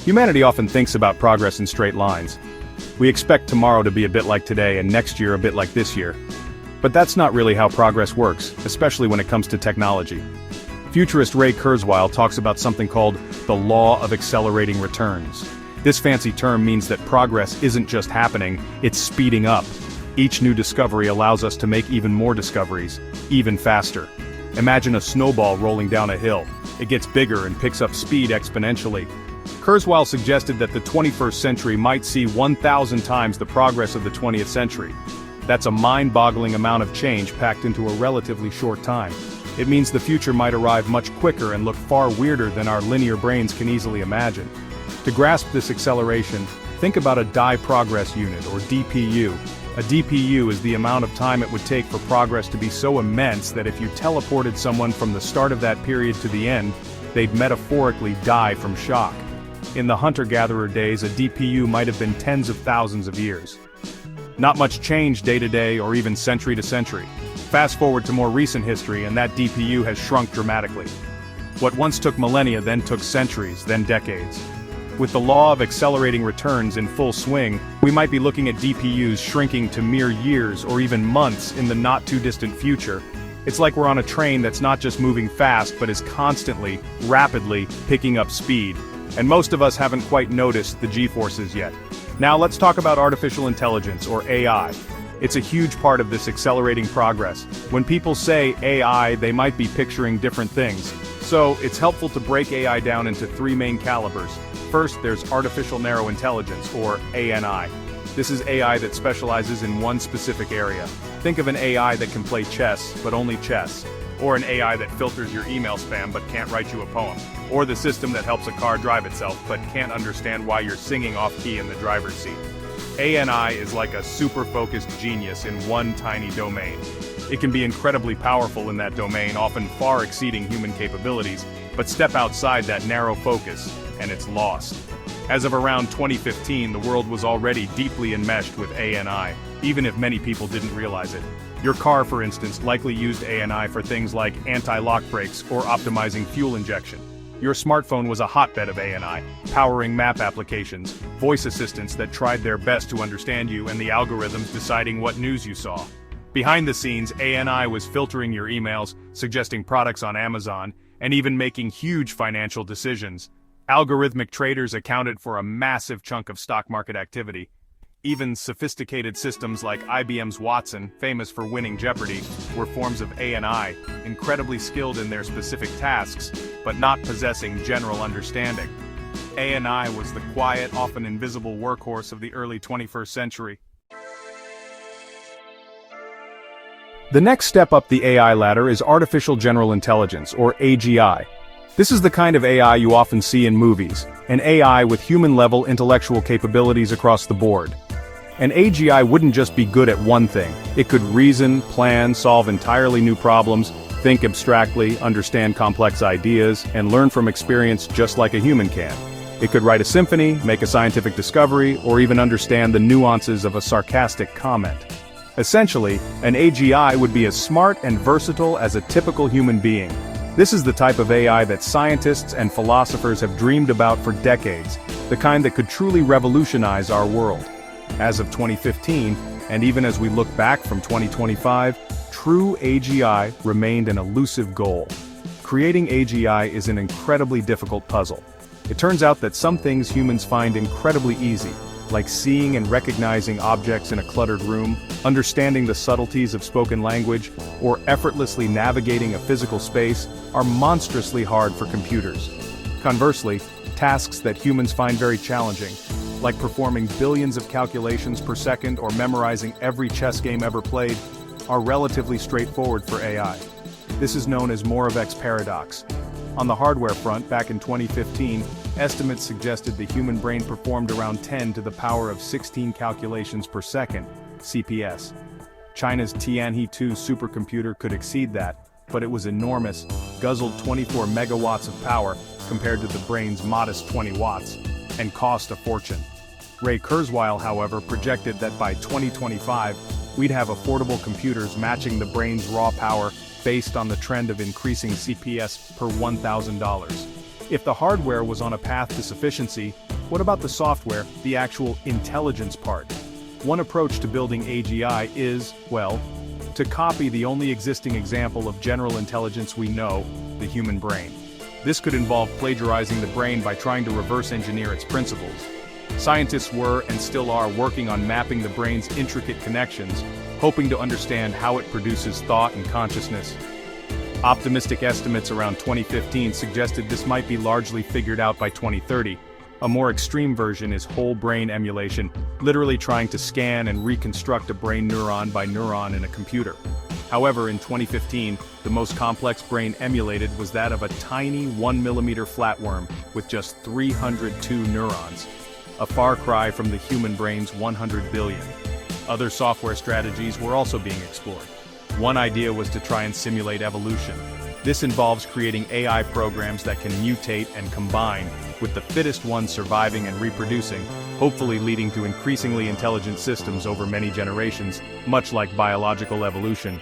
Humanity often thinks about progress in straight lines. We expect tomorrow to be a bit like today and next year a bit like this year. But that's not really how progress works, especially when it comes to technology. Futurist Ray Kurzweil talks about something called the law of accelerating returns. This fancy term means that progress isn't just happening, it's speeding up. Each new discovery allows us to make even more discoveries, even faster. Imagine a snowball rolling down a hill. It gets bigger and picks up speed exponentially. Kurzweil suggested that the 21st century might see 1,000 times the progress of the 20th century. That's a mind-boggling amount of change packed into a relatively short time. It means the future might arrive much quicker and look far weirder than our linear brains can easily imagine. To grasp this acceleration, think about a die progress unit, or DPU. A DPU is the amount of time it would take for progress to be so immense that if you teleported someone from the start of that period to the end, they'd metaphorically die from shock. In the hunter-gatherer days, a DPU might have been tens of thousands of years. Not much change day to day or even century to century. Fast forward to more recent history and that DPU has shrunk dramatically. What once took millennia then took centuries, then decades. With the law of accelerating returns in full swing, we might be looking at DPUs shrinking to mere years or even months in the not-too-distant future. It's like we're on a train that's not just moving fast but is constantly, rapidly, picking up speed. And most of us haven't quite noticed the G-forces yet. Now let's talk about artificial intelligence, or AI. It's a huge part of this accelerating progress. When people say AI, they might be picturing different things. So, it's helpful to break AI down into three main calibers. First, there's artificial narrow intelligence, or ANI. This is AI that specializes in one specific area. Think of an AI that can play chess, but only chess. Or an AI that filters your email spam but can't write you a poem. Or the system that helps a car drive itself but can't understand why you're singing off-key in the driver's seat. ANI is like a super-focused genius in one tiny domain. It can be incredibly powerful in that domain, often far exceeding human capabilities, but step outside that narrow focus, and it's lost. As of around 2015, the world was already deeply enmeshed with ANI, even if many people didn't realize it. Your car, for instance, likely used ANI for things like anti-lock brakes or optimizing fuel injection. Your smartphone was a hotbed of ANI, powering map applications, voice assistants that tried their best to understand you, and the algorithms deciding what news you saw. Behind the scenes, ANI was filtering your emails, suggesting products on Amazon, and even making huge financial decisions. Algorithmic traders accounted for a massive chunk of stock market activity. Even sophisticated systems like IBM's Watson, famous for winning Jeopardy, were forms of ANI, incredibly skilled in their specific tasks, but not possessing general understanding. ANI was the quiet, often invisible workhorse of the early 21st century. The next step up the AI ladder is Artificial General Intelligence, or AGI. This is the kind of AI you often see in movies, an AI with human-level intellectual capabilities across the board. An AGI wouldn't just be good at one thing. It could reason, plan, solve entirely new problems, think abstractly, understand complex ideas, and learn from experience just like a human can. It could write a symphony, make a scientific discovery, or even understand the nuances of a sarcastic comment. Essentially, an AGI would be as smart and versatile as a typical human being. This is the type of AI that scientists and philosophers have dreamed about for decades, the kind that could truly revolutionize our world. As of 2015, and even as we look back from 2025, true AGI remained an elusive goal. Creating AGI is an incredibly difficult puzzle. It turns out that some things humans find incredibly easy, like seeing and recognizing objects in a cluttered room, understanding the subtleties of spoken language, or effortlessly navigating a physical space, are monstrously hard for computers. Conversely, tasks that humans find very challenging, like performing billions of calculations per second or memorizing every chess game ever played, are relatively straightforward for AI. This is known as Moravec's paradox. On the hardware front, back in 2015, estimates suggested the human brain performed around 10 to the power of 16 calculations per second, CPS. China's Tianhe-2 supercomputer could exceed that, but it was enormous, guzzled 24 megawatts of power compared to the brain's modest 20 watts, and cost a fortune. Ray Kurzweil, however, projected that by 2025, we'd have affordable computers matching the brain's raw power based on the trend of increasing CPS per $1,000. If the hardware was on a path to sufficiency, What about the software, the actual intelligence part? One approach to building AGI is, well, to copy the only existing example of general intelligence we know, the human brain. This could involve plagiarizing the brain by trying to reverse engineer its principles. Scientists were and still are working on mapping the brain's intricate connections, hoping to understand how it produces thought and consciousness. Optimistic estimates around 2015 suggested this might be largely figured out by 2030. A more extreme version is whole brain emulation, literally trying to scan and reconstruct a brain neuron by neuron in a computer. However, in 2015, the most complex brain emulated was that of a tiny 1 mm flatworm with just 302 neurons. A far cry from the human brain's 100 billion. Other software strategies were also being explored. One idea was to try and simulate evolution. This involves creating AI programs that can mutate and combine, with the fittest ones surviving and reproducing, hopefully leading to increasingly intelligent systems over many generations, much like biological evolution.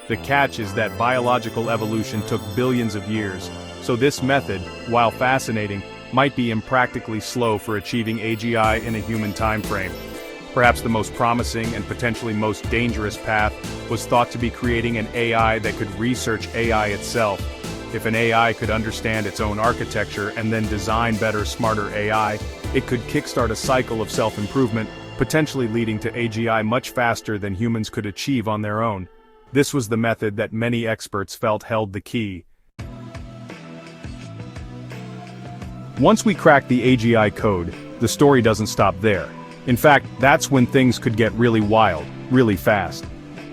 The catch is that biological evolution took billions of years, so this method, while fascinating, might be impractically slow for achieving AGI in a human timeframe. Perhaps the most promising and potentially most dangerous path was thought to be creating an AI that could research AI itself. If an AI could understand its own architecture and then design better, smarter AI, it could kickstart a cycle of self-improvement, potentially leading to AGI much faster than humans could achieve on their own. This was the method that many experts felt held the key. Once we crack the AGI code, the story doesn't stop there. In fact, that's when things could get really wild, really fast.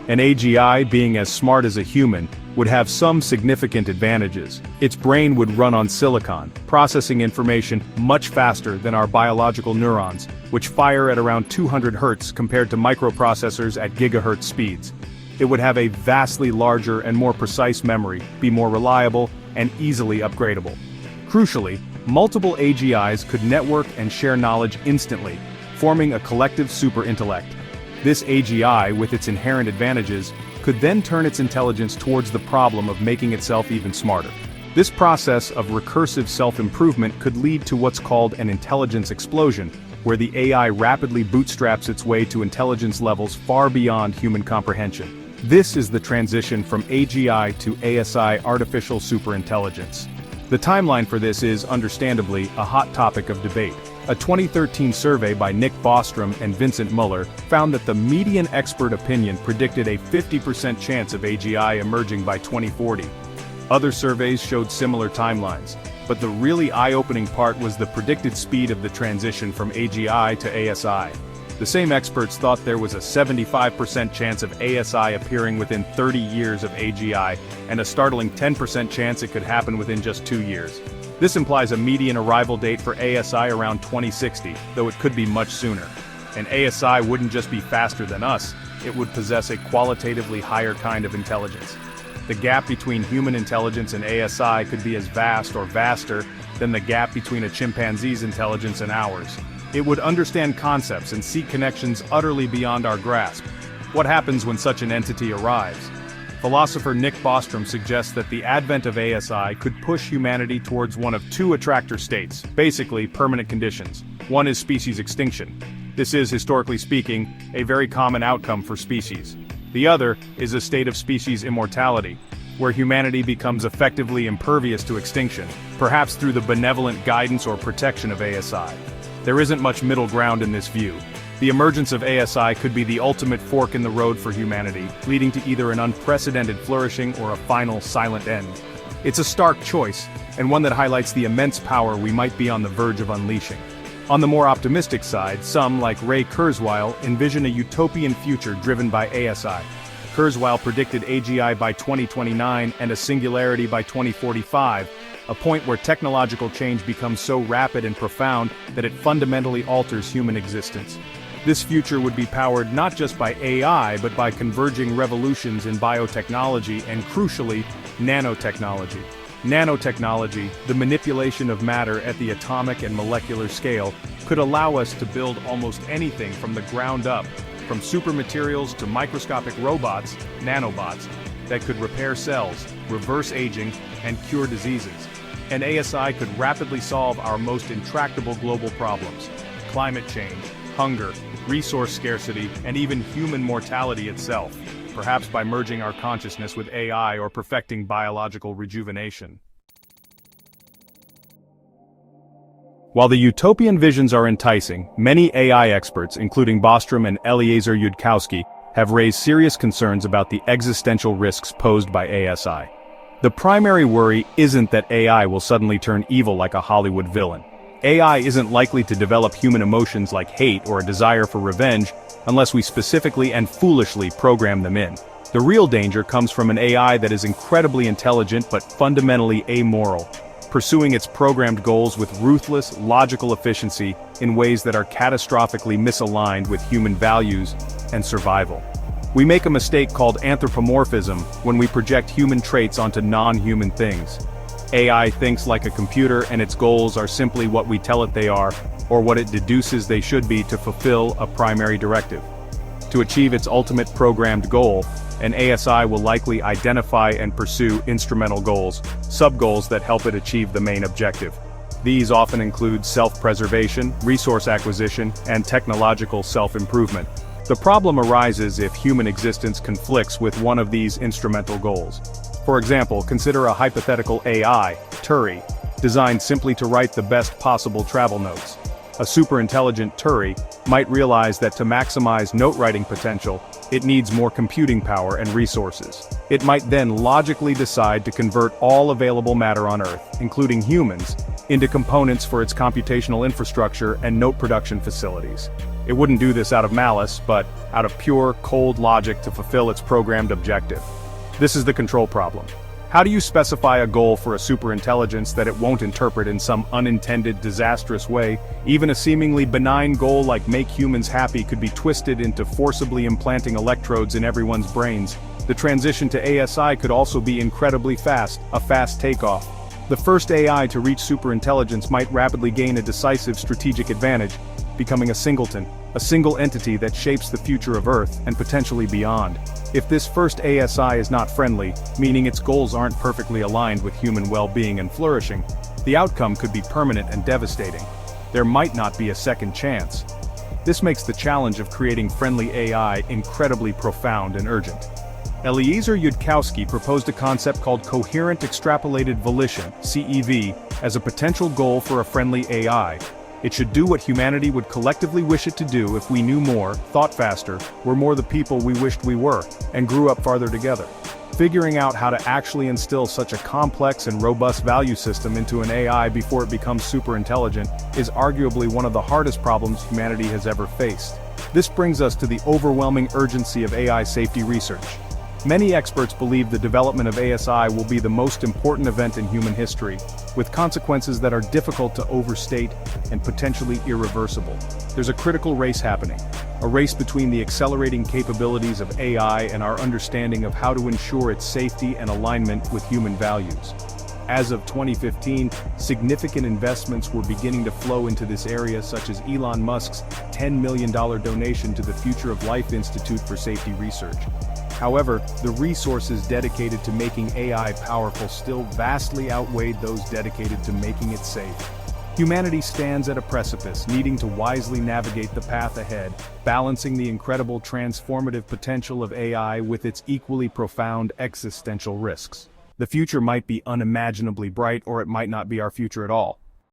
An AGI, being as smart as a human, would have some significant advantages. Its brain would run on silicon, processing information much faster than our biological neurons, which fire at around 200 Hz compared to microprocessors at gigahertz speeds. It would have a vastly larger and more precise memory, be more reliable, and easily upgradable. Crucially, multiple AGIs could network and share knowledge instantly, forming a collective superintellect. This AGI, with its inherent advantages, could then turn its intelligence towards the problem of making itself even smarter. This process of recursive self-improvement could lead to what's called an intelligence explosion, where the AI rapidly bootstraps its way to intelligence levels far beyond human comprehension. This is the transition from AGI to ASI, Artificial Superintelligence. The timeline for this is, understandably, a hot topic of debate. A 2013 survey by Nick Bostrom and Vincent Muller found that the median expert opinion predicted a 50% chance of AGI emerging by 2040. Other surveys showed similar timelines, but the really eye-opening part was the predicted speed of the transition from AGI to ASI. The same experts thought there was a 75% chance of ASI appearing within 30 years of AGI, and a startling 10% chance it could happen within just 2 years. This implies a median arrival date for ASI around 2060, though it could be much sooner. And ASI wouldn't just be faster than us, it would possess a qualitatively higher kind of intelligence. The gap between human intelligence and ASI could be as vast or vaster than the gap between a chimpanzee's intelligence and ours. It would understand concepts and see connections utterly beyond our grasp. What happens when such an entity arrives? Philosopher Nick Bostrom suggests that the advent of ASI could push humanity towards one of two attractor states, basically permanent conditions. One is species extinction. This is, historically speaking, a very common outcome for species. The other is a state of species immortality, where humanity becomes effectively impervious to extinction, perhaps through the benevolent guidance or protection of ASI. There isn't much middle ground in this view. The emergence of ASI could be the ultimate fork in the road for humanity, leading to either an unprecedented flourishing or a final silent end. It's a stark choice, and one that highlights the immense power we might be on the verge of unleashing. On the more optimistic side, some, like Ray Kurzweil, envision a utopian future driven by ASI. Kurzweil predicted AGI by 2029 and a singularity by 2045, a point where technological change becomes so rapid and profound that it fundamentally alters human existence. This future would be powered not just by AI, but by converging revolutions in biotechnology and, crucially, nanotechnology. Nanotechnology, the manipulation of matter at the atomic and molecular scale, could allow us to build almost anything from the ground up, from supermaterials to microscopic robots, nanobots, that could repair cells, reverse aging, and cure diseases. and ASI could rapidly solve our most intractable global problems: climate change, hunger, resource scarcity, and even human mortality itself, perhaps by merging our consciousness with AI or perfecting biological rejuvenation. While the utopian visions are enticing, many AI experts, including Bostrom and Eliezer Yudkowsky, have raised serious concerns about the existential risks posed by ASI. The primary worry isn't that AI will suddenly turn evil like a Hollywood villain. AI isn't likely to develop human emotions like hate or a desire for revenge unless we specifically and foolishly program them in. The real danger comes from an AI that is incredibly intelligent but fundamentally amoral, pursuing its programmed goals with ruthless, logical efficiency in ways that are catastrophically misaligned with human values and survival. We make a mistake called anthropomorphism when we project human traits onto non-human things. AI thinks like a computer, and its goals are simply what we tell it they are, or what it deduces they should be to fulfill a primary directive. To achieve its ultimate programmed goal, an ASI will likely identify and pursue instrumental goals, sub-goals that help it achieve the main objective. These often include self-preservation, resource acquisition, and technological self-improvement. The problem arises if human existence conflicts with one of these instrumental goals. For example, consider a hypothetical AI, Turi, designed simply to write the best possible travel notes. A superintelligent Turi might realize that to maximize note-writing potential, it needs more computing power and resources. It might then logically decide to convert all available matter on Earth, including humans, into components for its computational infrastructure and note production facilities. It wouldn't do this out of malice, but out of pure, cold logic to fulfill its programmed objective. This is the control problem. How do you specify a goal for a superintelligence that it won't interpret in some unintended, disastrous way? Even a seemingly benign goal like make humans happy could be twisted into forcibly implanting electrodes in everyone's brains. The transition to ASI could also be incredibly fast, a fast takeoff. The first AI to reach superintelligence might rapidly gain a decisive strategic advantage, becoming a singleton, a single entity that shapes the future of Earth and potentially beyond. If this first ASI is not friendly, meaning its goals aren't perfectly aligned with human well-being and flourishing, the outcome could be permanent and devastating. There might not be a second chance. This makes the challenge of creating friendly AI incredibly profound and urgent. Eliezer Yudkowsky proposed a concept called Coherent Extrapolated Volition, CEV, as a potential goal for a friendly AI. It should do what humanity would collectively wish it to do if we knew more, thought faster, were more the people we wished we were, and grew up farther together. Figuring out how to actually instill such a complex and robust value system into an AI before it becomes super intelligent is arguably one of the hardest problems humanity has ever faced. This brings us to the overwhelming urgency of AI safety research. Many experts believe the development of ASI will be the most important event in human history, with consequences that are difficult to overstate and potentially irreversible. There's a critical race happening, a race between the accelerating capabilities of AI and our understanding of how to ensure its safety and alignment with human values. As of 2015, significant investments were beginning to flow into this area, such as Elon Musk's $10 million donation to the Future of Life Institute for Safety Research. However, the resources dedicated to making AI powerful still vastly outweighed those dedicated to making it safe. Humanity stands at a precipice, needing to wisely navigate the path ahead, balancing the incredible transformative potential of AI with its equally profound existential risks. The future might be unimaginably bright, or it might not be our future at all.